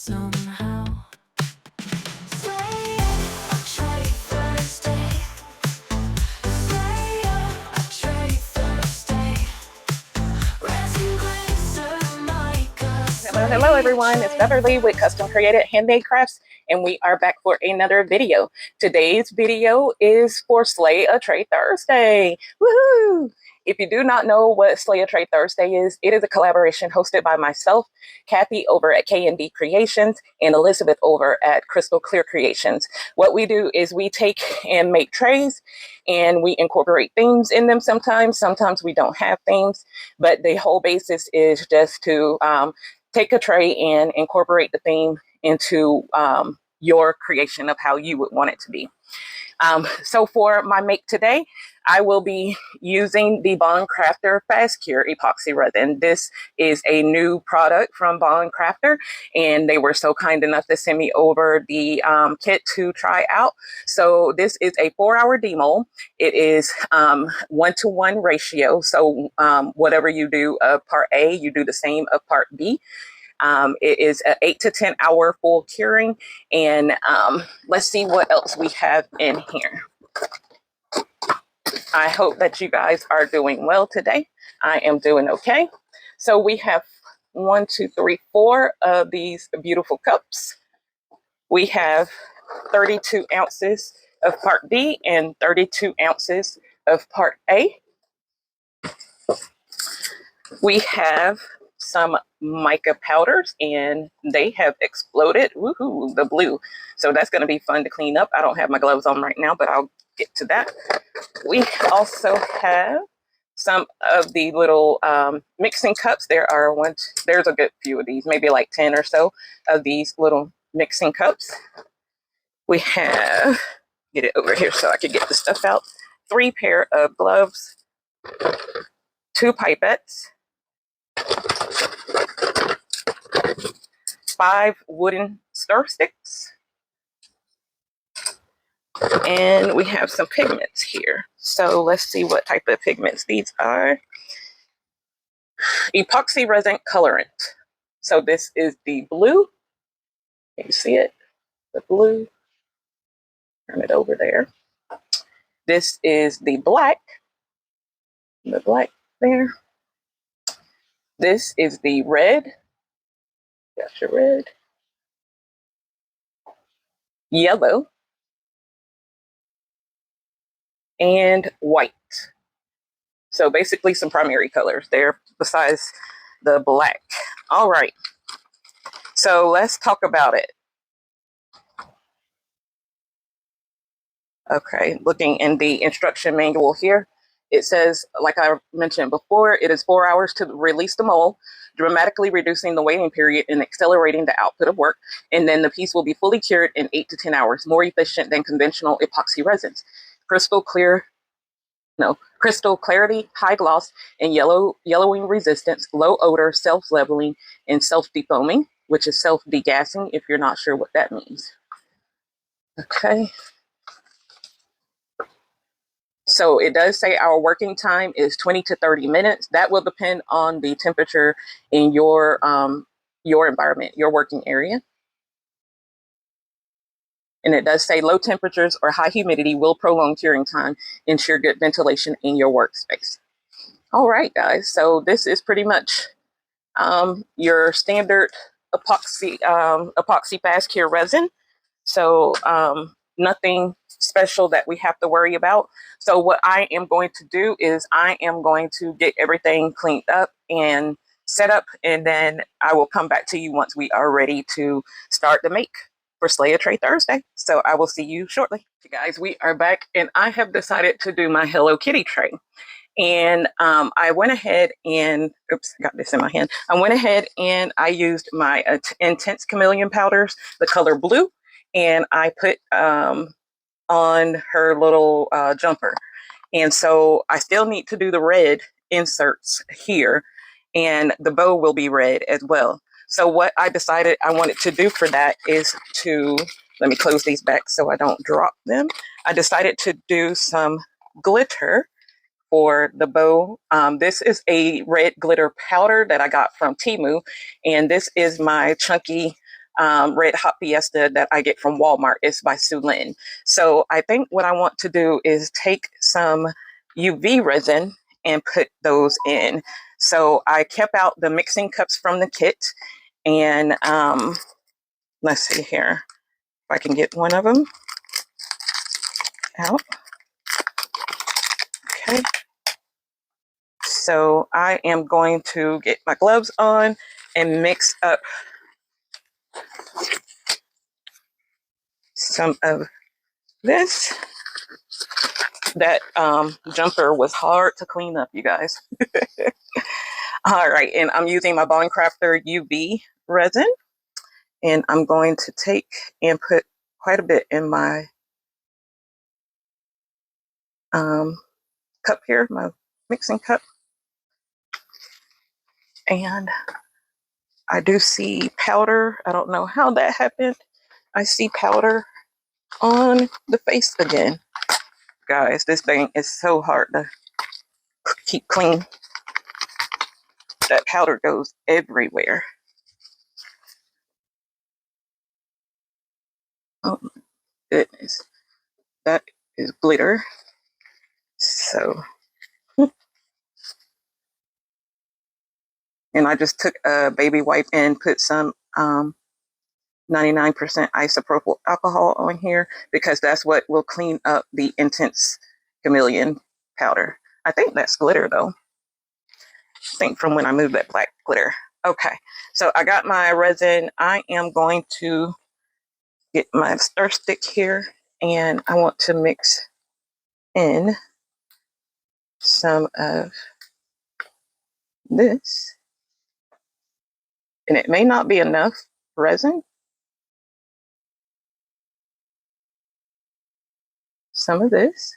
somehow. Slay a tray Thursday. Slay a tray Thursday. Resin glazer mica. Hello everyone, it's Beverly with Custom Created Handmade Crafts, and we are back for another video. Today's video is for Slay a Tray Thursday. Woohoo! If you do not know what Slay a Tray Thursday is, it is a collaboration hosted by myself, Kathy over at K&D Creations, and Elisabeth over at Crystal Clear Creations. What we do is we take and make trays and we incorporate themes in them sometimes. Sometimes we don't have themes, but the whole basis is just to take a tray and incorporate the theme into your creation of how you would want it to be. So for my make today, I will be using the Bond Crafter Fast Cure Epoxy Resin. This is a new product from Bond Crafter, and they were so kind enough to send me over the kit to try out. So this is a 4-hour demo. It is 1-to-1 ratio. So whatever you do of part A, you do the same of part B. It is an 8 to 10 hour full curing, and let's see what else we have in here. I hope that you guys are doing well today. I am doing okay. So we have 1, 2, 3, 4 of these beautiful cups. We have 32 ounces of part B and 32 ounces of part A. We have some mica powders, and they have exploded. Woohoo, the blue. So that's going to be fun to clean up. I don't have my gloves on right now, but I'll get to that. We also have some of the little mixing cups. There's a good few of these, maybe like 10 or so of these little mixing cups. We have, get it over here so I can get the stuff out, 3 pair of gloves, 2 pipettes, 5 wooden stir sticks, and we have some pigments here. So let's see what type of pigments these are. Epoxy Resin colorant. So this is the blue. Can you see it? The blue. Turn it over there. This is the black. The black there. This is the red. Got your red. Yellow. And white. So basically some primary colors there besides the black. All right. So let's talk about it. Okay, looking in the instruction manual here, it says, like I mentioned before, it is 4 hours to release the mold, dramatically reducing the waiting period and accelerating the output of work. And then the piece will be fully cured in 8 to 10 hours, more efficient than conventional epoxy resins. Crystal clarity, high gloss, and yellowing resistance, low odor, self-leveling, and self-defoaming, which is self-degassing if you're not sure what that means. Okay. So it does say our working time is 20 to 30 minutes. That will depend on the temperature in your environment, your working area. And it does say low temperatures or high humidity will prolong curing time, ensure good ventilation in your workspace. All right, guys. So this is pretty much your standard epoxy fast cure resin. So nothing special that we have to worry about. So what I am going to do is I am going to get everything cleaned up and set up, and then I will come back to you once we are ready to start the make for Slay a Tray Thursday. So I will see you shortly. Okay, guys, we are back, and I have decided to do my Hello Kitty tray. And I went ahead and, oops, I got this in my hand. I went ahead and I used my Intense Chameleon powders, the color blue, and I put on her little jumper. And so I still need to do the red inserts here, and the bow will be red as well. So what I decided I wanted to do for that is to, let me close these back so I don't drop them. I decided to do some glitter for the bow. This is a red glitter powder that I got from Temu, and this is my chunky Red Hot Fiesta that I get from Walmart. It's by Sue Lynn. So I think what I want to do is take some UV resin and put those in. So I kept out the mixing cups from the kit, and let's see here if I can get one of them out. Okay. So I am going to get my gloves on and mix up some of this. That jumper was hard to clean up, you guys. All right, and I'm using my Bone Crafter UV resin, and I'm going to take and put quite a bit in my cup here, my mixing cup. And I do see powder. I don't know how that happened. I see powder on the face again. Guys, this thing is so hard to keep clean. That powder goes everywhere. Oh my goodness. That is glitter. So, and I just took a baby wipe and put some 99% isopropyl alcohol on here because that's what will clean up the intense chameleon powder. I think that's glitter though. I think from when I moved that black glitter. Okay, so I got my resin. I am going to get my stir stick here, and I want to mix in some of this. And it may not be enough resin. Some of this.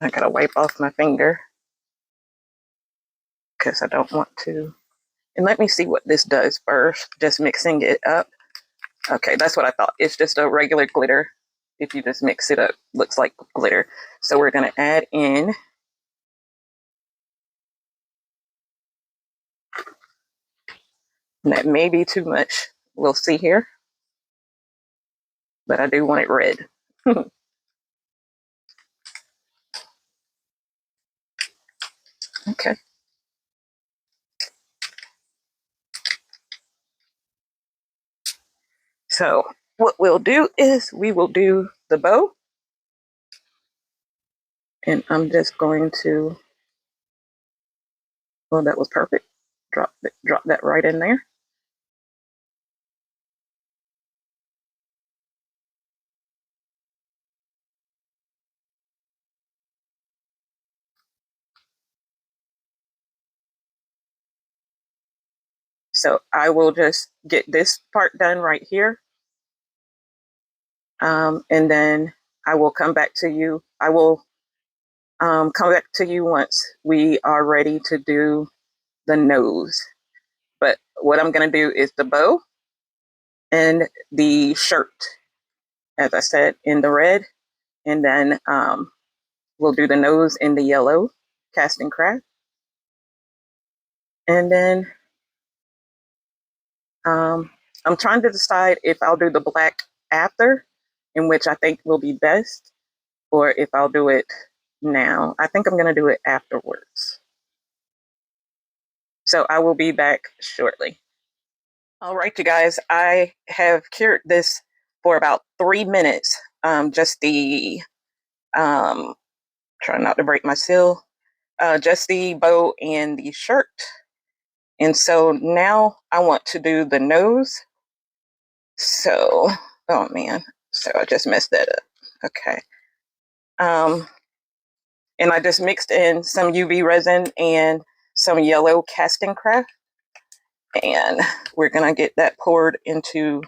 I gotta wipe off my finger because I don't want to. And let me see what this does first, just mixing it up. Okay, that's what I thought. It's just a regular glitter. If you just mix it up, looks like glitter. So we're gonna add in that may be too much. We'll see here. But I do want it red. Okay. So what we'll do is we will do the bow. And I'm just going to, well, that was perfect. Drop that right in there. So I will just get this part done right here. And then I will come back to you. I will come back to you once we are ready to do the nose. But what I'm going to do is the bow and the shirt, as I said, in the red. And then we'll do the nose in the yellow, casting craft. And then I'm trying to decide if I'll do the black after, in which I think will be best, or if I'll do it now. I think I'm going to do it afterwards. So I will be back shortly. All right, you guys, I have cured this for about 3 minutes. Just the, try not to break my seal, just the bow and the shirt. And so now I want to do the nose. So, oh man, so I just messed that up. Okay. And I just mixed in some UV resin and some yellow casting craft. And we're gonna get that poured into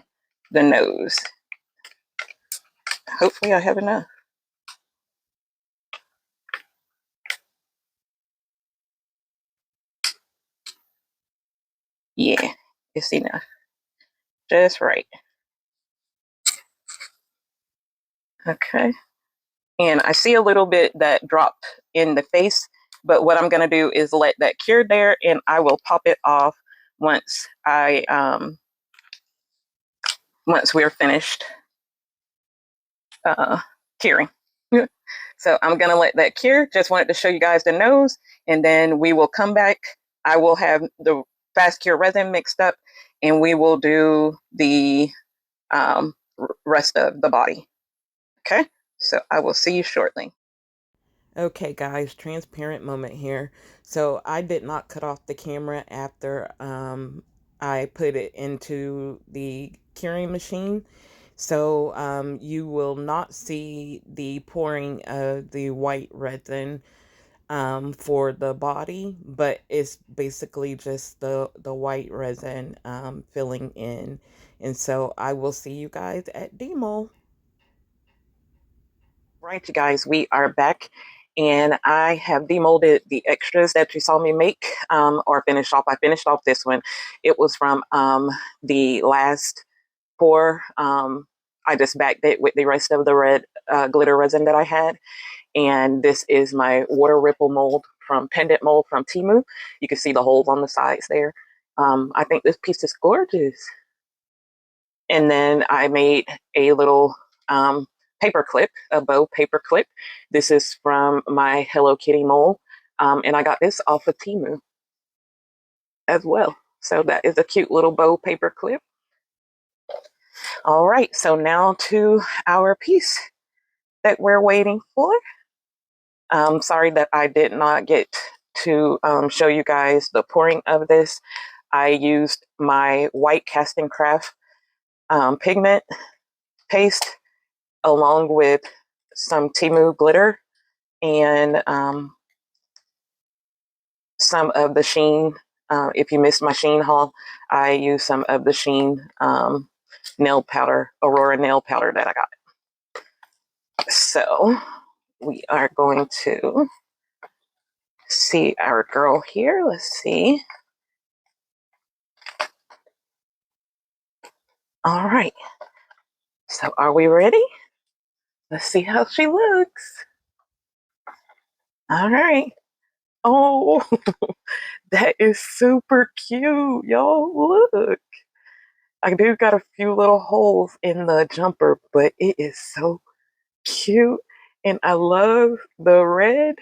the nose. Hopefully I have enough. Yeah, it's enough. Just right. Okay. And I see a little bit that dropped in the face. But what I'm going to do is let that cure there, and I will pop it off once once we're finished curing. So I'm going to let that cure. Just wanted to show you guys the nose, and then we will come back. I will have the fast cure resin mixed up, and we will do the rest of the body. Okay, so I will see you shortly. Okay, guys, transparent moment here. So I did not cut off the camera after I put it into the curing machine. So you will not see the pouring of the white resin for the body, but it's basically just the white resin filling in. And so I will see you guys at demo. Right, you guys, we are back, and I have demolded the extras that you saw me make or finish off. I finished off this one. It was from the last pour. I just backed it with the rest of the red glitter resin that I had, and this is my water ripple mold from pendant mold from Temu. You can see the holes on the sides there. I think this piece is gorgeous. And then I made a little paper clip, a bow paper clip. This is from my Hello Kitty mold, and I got this off of Temu as well. So that is a cute little bow paper clip. All right, so now to our piece that we're waiting for. Sorry that I did not get to show you guys the pouring of this. I used my white casting craft pigment paste along with some Temu glitter and some of the Sheen. If you missed my Sheen haul, I used some of the Sheen nail powder, Aurora nail powder that I got. So we are going to see our girl here. Let's see. All right. So are we ready? Let's see how she looks. All right. Oh, that is super cute. Y'all, look. I do got a few little holes in the jumper, but it is so cute. And I love the red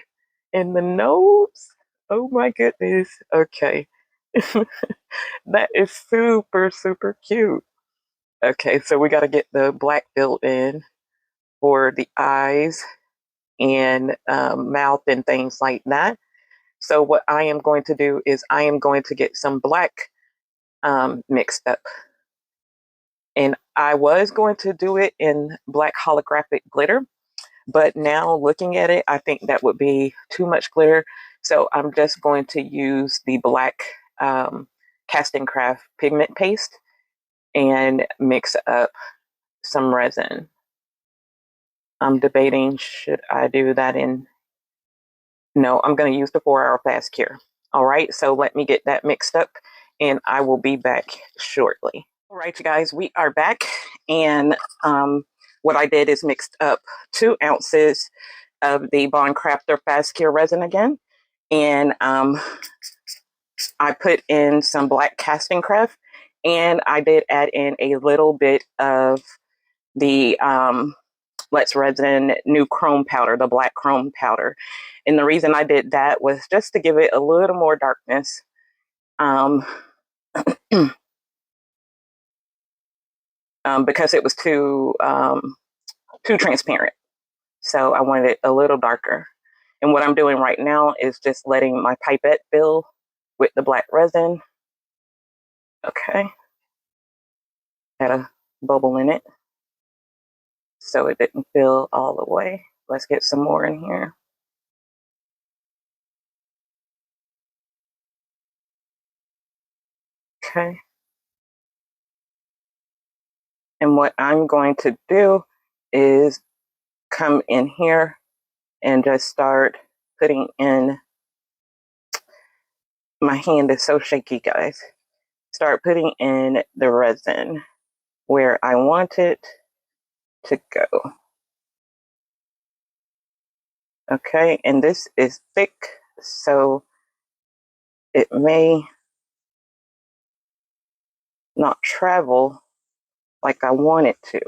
and the nose. Oh my goodness. Okay. That is super, super cute. Okay, so we got to get the black filled in for the eyes and mouth and things like that. So what I am going to do is I am going to get some black mixed up. And I was going to do it in black holographic glitter, but now looking at it, I think that would be too much glitter. So I'm just going to use the black casting craft pigment paste and mix up some resin. I'm debating, should I do that in? No, I'm going to use the 4-hour fast cure. All right, so let me get that mixed up and I will be back shortly. All right, you guys, we are back, and what I did is mixed up 2 ounces of the Bond Crafter Fast Cure resin again, and I put in some black casting craft, and I did add in a little bit of the letsresin new chrome powder, the black chrome powder. And the reason I did that was just to give it a little more darkness. Because it was too transparent. So I wanted it a little darker. And what I'm doing right now is just letting my pipette fill with the black resin. Okay. Had a bubble in it, so it didn't fill all the way. Let's get some more in here. Okay. And what I'm going to do is come in here and just start putting in, my hand is so shaky, guys. Start putting in the resin where I want it to go. Okay, and this is thick, so it may not travel like I want it to.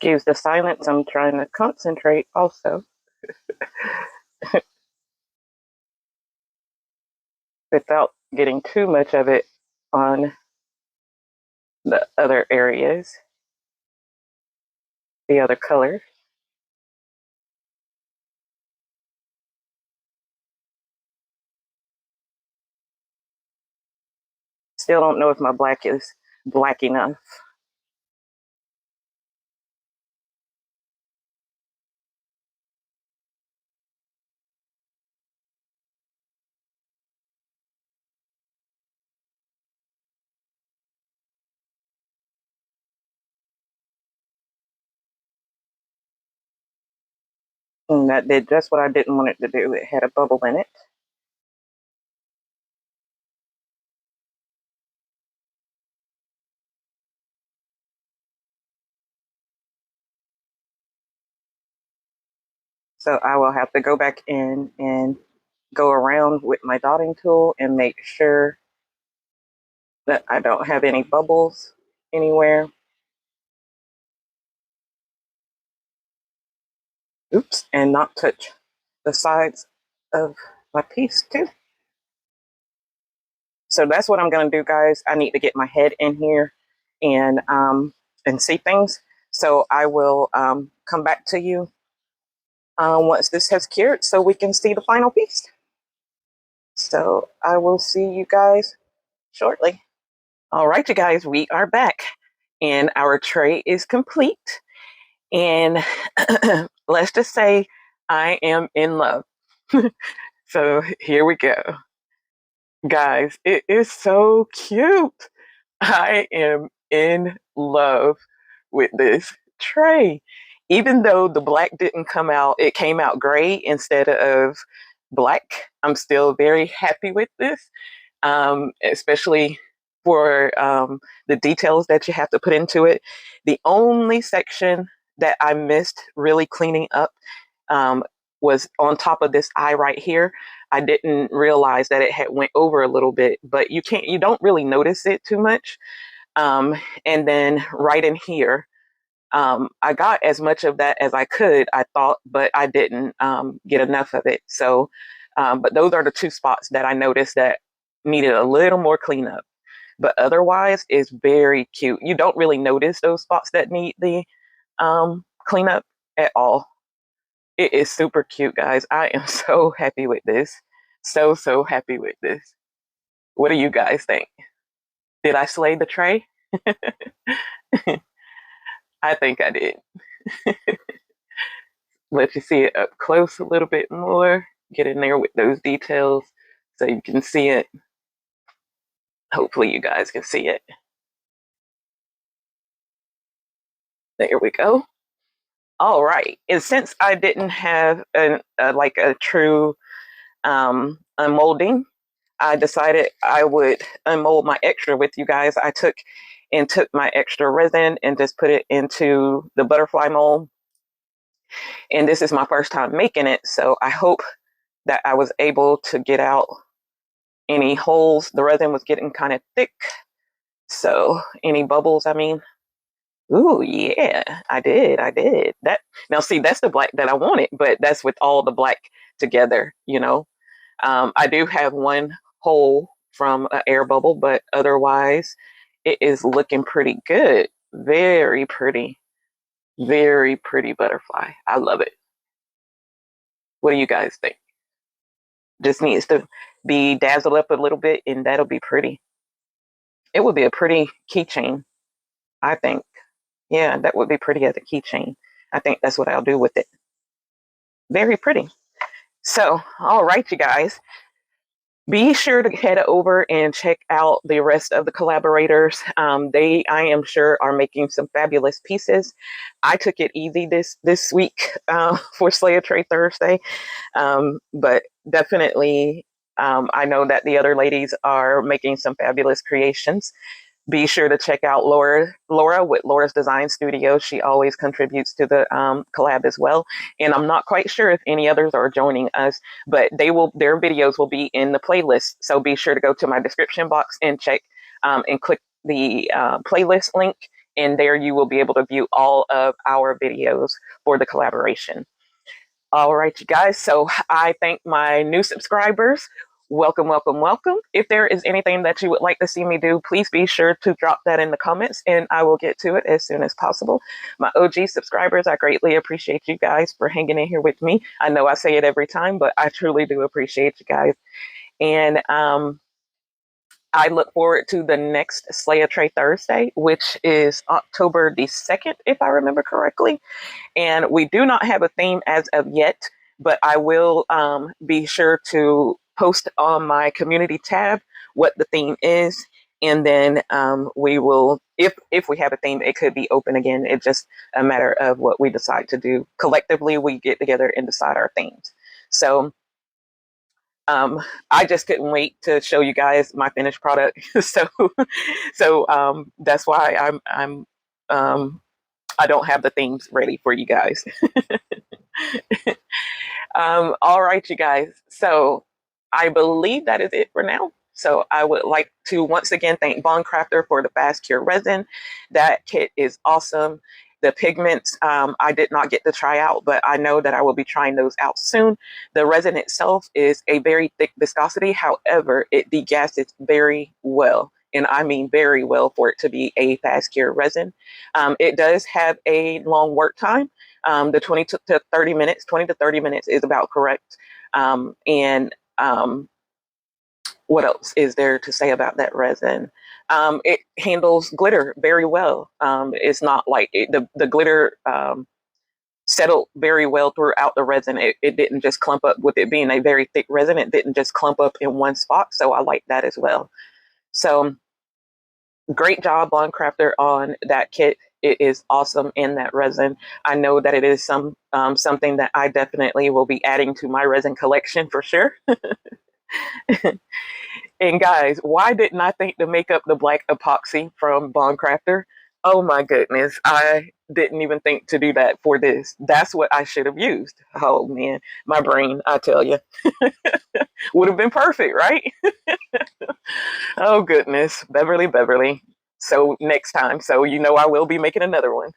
Excuse the silence, I'm trying to concentrate also without getting too much of it on the other areas, the other colors. Still don't know if my black is black enough. And that did just what I didn't want it to do. It had a bubble in it. So I will have to go back in and go around with my dotting tool and make sure that I don't have any bubbles anywhere. Oops, and not touch the sides of my piece too. So that's what I'm going to do, guys. I need to get my head in here and see things. So I will come back to you once this has cured so we can see the final piece. So I will see you guys shortly. All right, you guys, we are back and our tray is complete. And let's just say I am in love. So here we go. Guys, it is so cute. I am in love with this tray. Even though the black didn't come out, it came out gray instead of black. I'm still very happy with this, especially for the details that you have to put into it. The only section that I missed really cleaning up um, was on top of this eye right here. I didn't realize that it had went over a little bit, but you don't really notice it too much. And then right in here, I got as much of that as I could, I thought, but I didn't get enough of it. So, but those are the two spots that I noticed that needed a little more cleanup. But otherwise, it's very cute. You don't really notice those spots that need the cleanup at all. It is super cute, guys. I am so happy with this. So, so happy with this. What do you guys think? Did I slay the tray? I think I did. Let you see it up close a little bit more. Get in there with those details so you can see it. Hopefully you guys can see it. There we go. All right. And since I didn't have like a true unmolding, I decided I would unmold my extra with you guys. I took my extra resin and just put it into the butterfly mold. And this is my first time making it, so I hope that I was able to get out any holes. The resin was getting kind of thick, so any bubbles, I mean. Ooh, yeah, I did. That now see, that's the black that I wanted, but that's with all the black together, you know. I do have one hole from an air bubble, but otherwise it is looking pretty good. Very pretty butterfly. I love it. What do you guys think? Just needs to be dazzled up a little bit and that'll be pretty. It would be a pretty keychain, I think. Yeah, that would be pretty as a keychain. I think that's what I'll do with it. Very pretty. So, all right, you guys. Be sure to head over and check out the rest of the collaborators. They, I am sure, are making some fabulous pieces. I took it easy this week for Slay a Tray Thursday, but definitely I know that the other ladies are making some fabulous creations. Be sure to check out Laura with Laura's Design Studio. She always contributes to the collab as well. And I'm not quite sure if any others are joining us, but their videos will be in the playlist. So be sure to go to my description box and check and click the playlist link. And there you will be able to view all of our videos for the collaboration. All right, you guys. So I thank my new subscribers. Welcome, welcome, welcome. If there is anything that you would like to see me do, please be sure to drop that in the comments and I will get to it as soon as possible. My OG subscribers, I greatly appreciate you guys for hanging in here with me. I know I say it every time, but I truly do appreciate you guys. And I look forward to the next Slay a Tray Thursday, which is October the 2nd, if I remember correctly. And we do not have a theme as of yet, but I will be sure to post on my community tab what the theme is. And then we will, if we have a theme, it could be open again. It's just a matter of what we decide to do. Collectively, we get together and decide our themes. So I just couldn't wait to show you guys my finished product. So that's why I don't have the themes ready for you guys. All right, you guys. So I believe that is it for now. So I would like to once again thank Bond Crafter for the fast cure resin. That kit is awesome. The pigments I did not get to try out, but I know that I will be trying those out soon. The resin itself is a very thick viscosity. However, it degasses very well. And I mean very well for it to be a fast cure resin. It does have a long work time. The 20 to 30 minutes, 20 to 30 minutes is about correct. And what else is there to say about that resin? It handles glitter very well. It's not like the glitter settled very well throughout the resin. It didn't just clump up with it being a very thick resin. It didn't just clump up in one spot. So I like that as well. So great job, Bond Crafter, on that kit. It is awesome in that resin. I know that it is something that I definitely will be adding to my resin collection for sure. And guys, why didn't I think to make up the black epoxy from Bond Crafter? Oh my goodness, I didn't even think to do that for this. That's what I should have used. Oh man, my brain, I tell you, would have been perfect, right? Oh goodness, Beverly. So next time, so you know I will be making another one.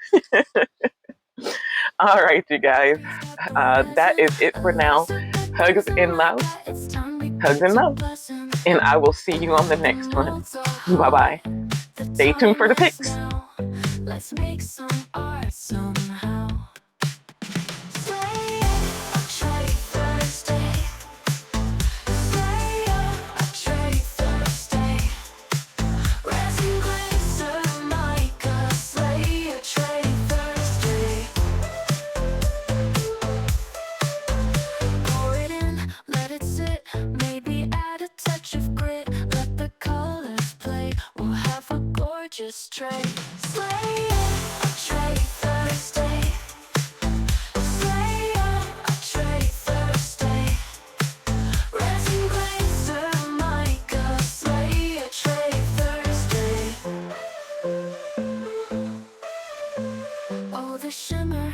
All right, you guys, that is it for now. Hugs and love, hugs and love, and I will see you on the next one. Bye bye. Stay tuned for the pics. Let's make some art somehow. Slay a tray Thursday. Slay a tray Thursday. Resin glazer mica. Slay a tray Thursday. Pour it in, let it sit. Maybe add a touch of grit. Let the colors play. We'll have a gorgeous tray. Slay a tray Thursday. Slay a tray Thursday. Resin glazer mica. Slay a tray Thursday. Oh, the shimmer.